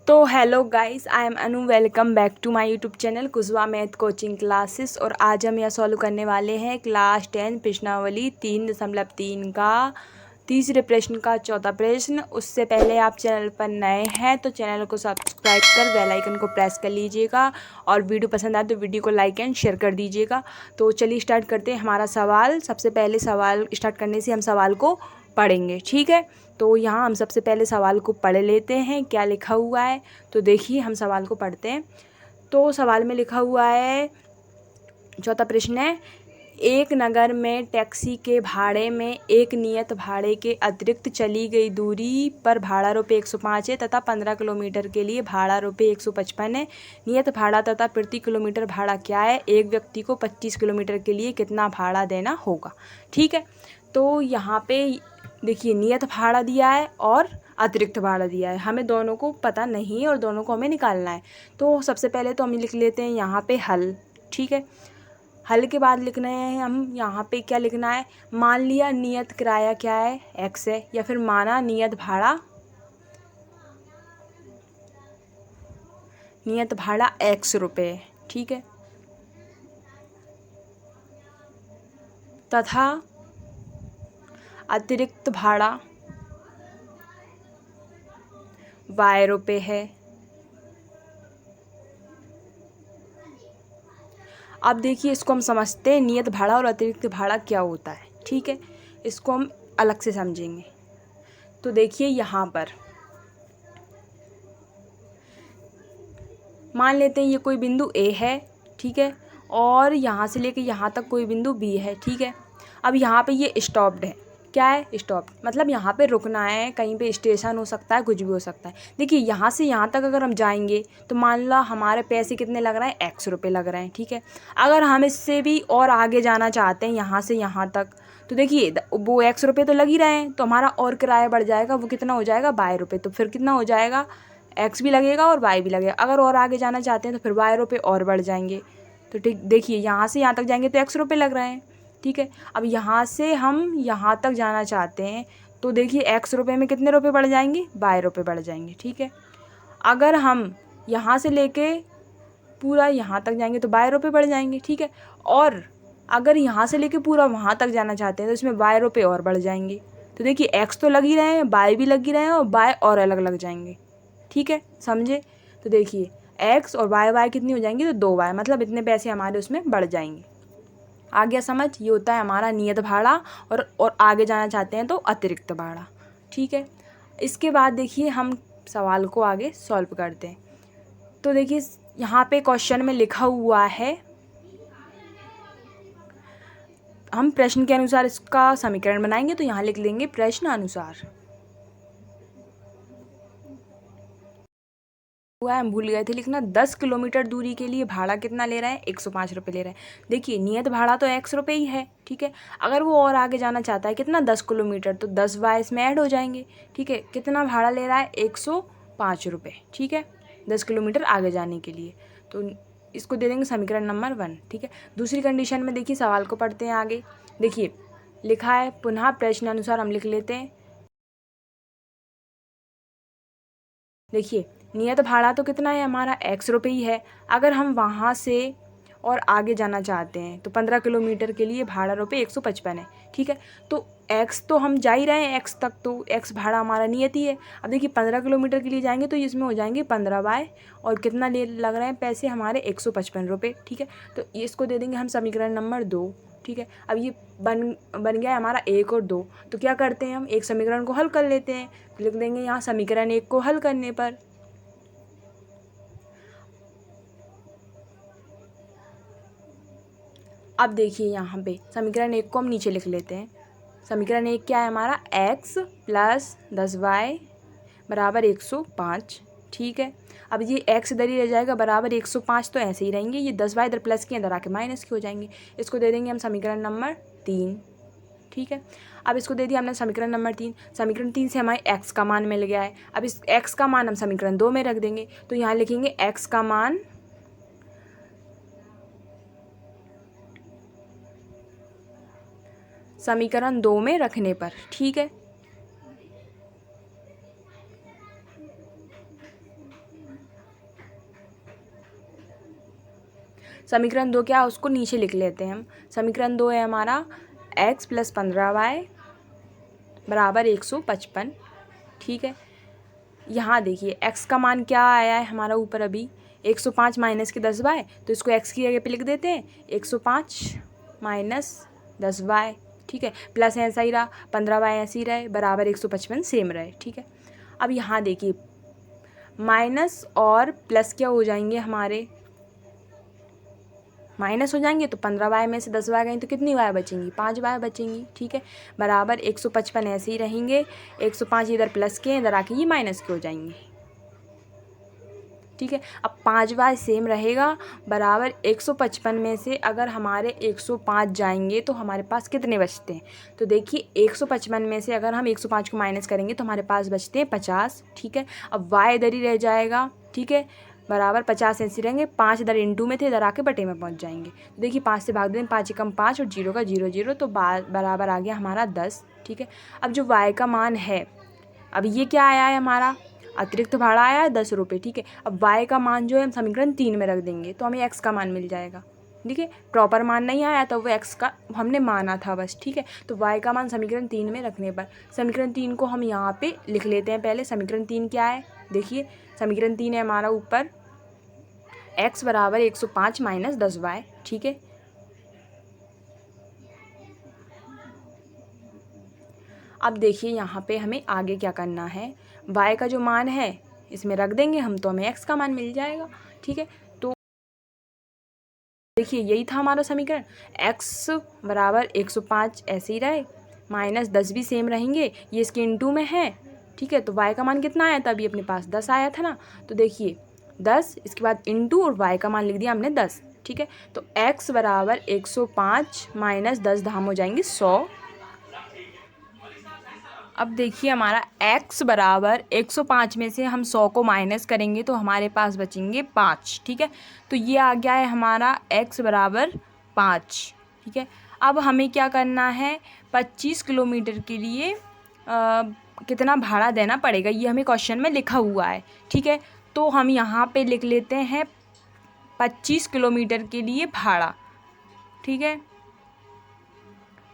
तो hello guys, I am Anu. Welcome back to my YouTube channel कुजवा math coaching classes. और आज हम यह सॉल्व करने वाले हैं क्लास 10 प्रश्नावली 3.3 का तीसरे प्रश्न का चौथा प्रश्न। उससे पहले आप चैनल पर नए हैं तो चैनल को सब्सक्राइब कर बेल आइकन को प्रेस कर लीजिएगा और वीडियो पसंद आए तो वीडियो को लाइक एंड शेयर कर दीजिएगा। तो चलिए स्टार्ट करते हैं हमारा सवाल। सबसे पहले सवाल स्टार्ट करने से हम सवाल को पढ़ेंगे, ठीक है। तो यहाँ हम सबसे पहले सवाल को पढ़ लेते हैं क्या लिखा हुआ है। तो देखिए हम सवाल को पढ़ते हैं। तो सवाल में लिखा हुआ है, चौथा प्रश्न है, एक नगर में टैक्सी के भाड़े में एक नियत भाड़े के अतिरिक्त चली गई दूरी पर भाड़ा रुपये 105 है तथा 15 किलोमीटर के लिए भाड़ा रुपये 155 है। नियत भाड़ा तथा प्रति किलोमीटर भाड़ा क्या है? एक व्यक्ति को 25 किलोमीटर के लिए कितना भाड़ा देना होगा? ठीक है। तो यहाँ पे देखिए नियत भाड़ा दिया है और अतिरिक्त भाड़ा दिया है, हमें दोनों को पता नहीं है और दोनों को हमें निकालना है। तो सबसे पहले तो हम लिख लेते हैं यहाँ पे हल, ठीक है। हल के बाद लिखना है हम यहाँ पे क्या लिखना है, मान लिया नियत किराया क्या है, x है, या फिर माना नियत भाड़ा x रुपये है, ठीक है, तथा अतिरिक्त भाड़ा y रुपये है। अब देखिए इसको हम समझते हैं नियत भाड़ा और अतिरिक्त भाड़ा क्या होता है, ठीक है। इसको हम अलग से समझेंगे। तो देखिए यहाँ पर मान लेते हैं ये कोई बिंदु A है, ठीक है, और यहाँ से लेके यहाँ तक कोई बिंदु B है, ठीक है। अब यहाँ पे ये स्टॉप्ड है, क्या है, स्टॉप, मतलब यहाँ पे रुकना है, कहीं पे स्टेशन हो सकता है, कुछ भी हो सकता है। देखिए यहाँ से यहाँ तक अगर हम जाएंगे तो मान लो हमारे पैसे कितने लग रहे हैं, x रुपये लग रहे हैं, ठीक है। अगर हम इससे भी और आगे जाना चाहते हैं यहाँ से यहाँ तक, तो देखिए वो x रुपये तो लग ही रहे हैं, तो हमारा और किराया बढ़ जाएगा, वो कितना हो जाएगा, y रुपये। तो फिर कितना हो जाएगा, x भी लगेगा और y भी लगेगा। अगर और आगे जाना चाहते हैं तो फिर y रुपये और बढ़ जाएंगे। तो ठीक देखिए यहाँ से यहाँ तक जाएंगे तो x रुपये लग रहे हैं, ठीक है। अब यहाँ से हम यहाँ तक जाना चाहते हैं तो देखिए x रुपये में कितने रुपये बढ़ जाएंगे, y रुपये बढ़ जाएंगे, ठीक है। अगर हम यहाँ से लेके पूरा यहाँ तक जाएंगे तो y रुपये बढ़ जाएंगे, ठीक है। और अगर यहाँ से लेके पूरा वहाँ तक जाना चाहते हैं तो इसमें y रुपये और बढ़ जाएंगे। तो देखिए x तो लग ही रहे हैं, y भी लग ही रहे हैं और y और अलग लग जाएंगे, ठीक है, समझे। तो देखिए x और y कितनी हो जाएंगी, तो 2y, मतलब इतने पैसे हमारे उसमें बढ़ जाएंगे। आ गया समझ। ये होता है हमारा नियत भाड़ा और आगे जाना चाहते हैं तो अतिरिक्त भाड़ा, ठीक है। इसके बाद देखिए हम सवाल को आगे सॉल्व करते हैं। तो देखिए यहाँ पे क्वेश्चन में लिखा हुआ है, हम प्रश्न के अनुसार इसका समीकरण बनाएंगे। तो यहाँ लिख लेंगे प्रश्न अनुसार। हुआ हम भूल गए थे लिखना, 10 किलोमीटर दूरी के लिए भाड़ा कितना ले रहा है, 105 रुपये ले रहा है। देखिए नियत भाड़ा तो x रुपये ही है, ठीक है। अगर वो और आगे जाना चाहता है कितना, 10 किलोमीटर, तो 10 y इसमें ऐड हो जाएंगे, ठीक है। कितना भाड़ा ले रहा है, 105 रुपये, ठीक है, 10 किलोमीटर आगे जाने के लिए। तो इसको दे देंगे समीकरण नंबर 1, ठीक है। दूसरी कंडीशन में देखिए सवाल को पढ़ते हैं आगे। देखिए लिखा है, पुनः प्रश्न अनुसार हम लिख लेते हैं। देखिए नियत भाड़ा तो कितना है हमारा, x रुपये ही है। अगर हम वहाँ से और आगे जाना चाहते हैं तो 15 किलोमीटर के लिए भाड़ा रुपये 155 है, ठीक है। तो x तो हम जा ही रहे हैं x तक, तो x भाड़ा हमारा नियत ही है। अब देखिए 15 किलोमीटर के लिए जाएंगे तो इसमें हो जाएंगे 15y, और कितना ले लग रहे हैं पैसे हमारे, 155 रुपये, ठीक है। तो इसको दे देंगे हम समीकरण नंबर 2, ठीक है। अब ये बन गया है हमारा 1 और 2। तो क्या करते हैं, हम एक समीकरण को हल कर लेते हैं। लिख देंगे यहाँ समीकरण 1 को हल करने पर, अब देखिए यहाँ पे समीकरण 1 को हम नीचे लिख लेते हैं। समीकरण 1 क्या है हमारा, x प्लस 10y बराबर 105, ठीक है। अब ये x इधर ही रह जाएगा बराबर 105, तो ऐसे ही रहेंगे। ये 10y इधर प्लस के अंदर आके माइनस के हो जाएंगे। इसको दे देंगे हम समीकरण नंबर 3, ठीक है। अब इसको दे दिया हमने समीकरण नंबर 3। समीकरण 3 से हमारे x का मान मिल गया है। अब इस x का मान हम समीकरण 2 में रख देंगे। तो यहाँ लिखेंगे x का मान समीकरण 2 में रखने पर, ठीक है। समीकरण 2 क्या है उसको नीचे लिख लेते हैं हम। समीकरण 2 है हमारा x + 15y बराबर 155। ठीक है, यहाँ देखिए x का मान क्या आया है हमारा ऊपर अभी 105 माइनस के 10y, तो इसको x की जगह पे लिख देते हैं 105 माइनस 10y। ठीक है, प्लस ऐसा ही रहा, 15y ऐसे ही रहे, बराबर 155 सेम रहे। ठीक है, अब यहाँ देखिए माइनस और प्लस क्या हो जाएंगे, हमारे माइनस हो जाएंगे, तो 15y में से 10y गई तो कितनी y बचेंगी, 5y बचेंगी। ठीक है, बराबर 155 ऐसे ही रहेंगे, 105 इधर प्लस के इधर आके ये माइनस के हो जाएंगे। ठीक है, अब 5y सेम रहेगा, बराबर 155 में से अगर हमारे 105 जाएंगे तो हमारे पास कितने बचते हैं, तो देखिए 155 में से अगर हम 105 को माइनस करेंगे तो हमारे पास बचते हैं 50। ठीक है, अब y इधर ही रह जाएगा। ठीक है, बराबर 50 ऐसे रहेंगे, 5 इधर इंटू में थे, इधर आके बटे में पहुंच जाएंगे। तो देखिए 5 से भाग दें, 5 एकम 5 और 0 का 0 0, तो बराबर आ गया हमारा 10। ठीक है, अब जो y का मान है, अब ये क्या आया है हमारा अतिरिक्त भाड़ा आया है 10 रुपये। ठीक है, अब y का मान जो है हम समीकरण 3 में रख देंगे तो हमें x का मान मिल जाएगा। ठीक है, प्रॉपर मान नहीं आया तो वो x का हमने माना था बस। ठीक है, तो y का मान समीकरण 3 में रखने पर समीकरण 3 को हम यहाँ पे लिख लेते हैं। पहले समीकरण 3 क्या है, देखिए समीकरण 3 है हमारा ऊपर x बराबर 105 माइनस 10y। ठीक है, अब देखिए यहाँ पे हमें आगे क्या करना है, y का जो मान है इसमें रख देंगे हम तो हमें x का मान मिल जाएगा। ठीक है, तो देखिए यही था हमारा समीकरण, x बराबर 105 ऐसे ही रहे, माइनस 10 भी सेम रहेंगे, ये इसके इंटू में है। ठीक है, तो y का मान कितना आया था, अभी अपने पास 10 आया था ना, तो देखिए 10 इसके बाद इंटू और y का मान लिख दिया हमने 10। ठीक है, तो x बराबर 105 माइनस 10 धाम हो जाएंगे 100। अब देखिए हमारा x बराबर 105 में से हम 100 को माइनस करेंगे तो हमारे पास बचेंगे 5। ठीक है, तो ये आ गया है हमारा x बराबर 5। ठीक है, अब हमें क्या करना है, 25 किलोमीटर के लिए कितना भाड़ा देना पड़ेगा, ये हमें क्वेश्चन में लिखा हुआ है। ठीक है, तो हम यहाँ पे लिख लेते हैं 25 किलोमीटर के लिए भाड़ा। ठीक है,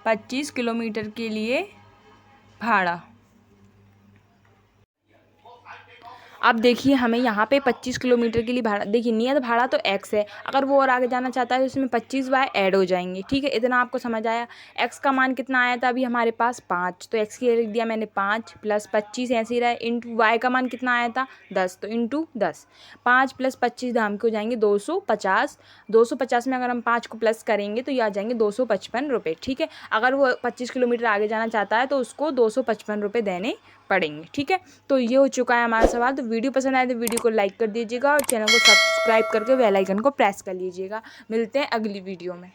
25 किलोमीटर के लिए भाड़ा। अब देखिए हमें यहाँ पे 25 किलोमीटर के लिए भाड़ा, देखिए नियत भाड़ा तो x है, अगर वो और आगे जाना चाहता है तो इसमें 25y ऐड हो जाएंगे। ठीक है, इतना आपको समझ आया। x का मान कितना आया था अभी हमारे पास 5, तो x की लिख दिया मैंने 5 प्लस 25 ऐसे ही रहा, इंटू y का मान कितना आया था 10, तो इंटू 10, 5 प्लस 25 दाम के हो जाएंगे 250। 250 में अगर हम 5 को प्लस करेंगे तो ये आ जाएंगे 255 रुपये। ठीक है, अगर वो 25 किलोमीटर आगे जाना चाहता है तो उसको 255 रुपये देने पड़ेंगे। ठीक है, तो ये हो चुका है हमारा सवाल। तो वीडियो पसंद आए तो वीडियो को लाइक कर दीजिएगा और चैनल को सब्सक्राइब करके बेल आइकन को प्रेस कर लीजिएगा। मिलते हैं अगली वीडियो में।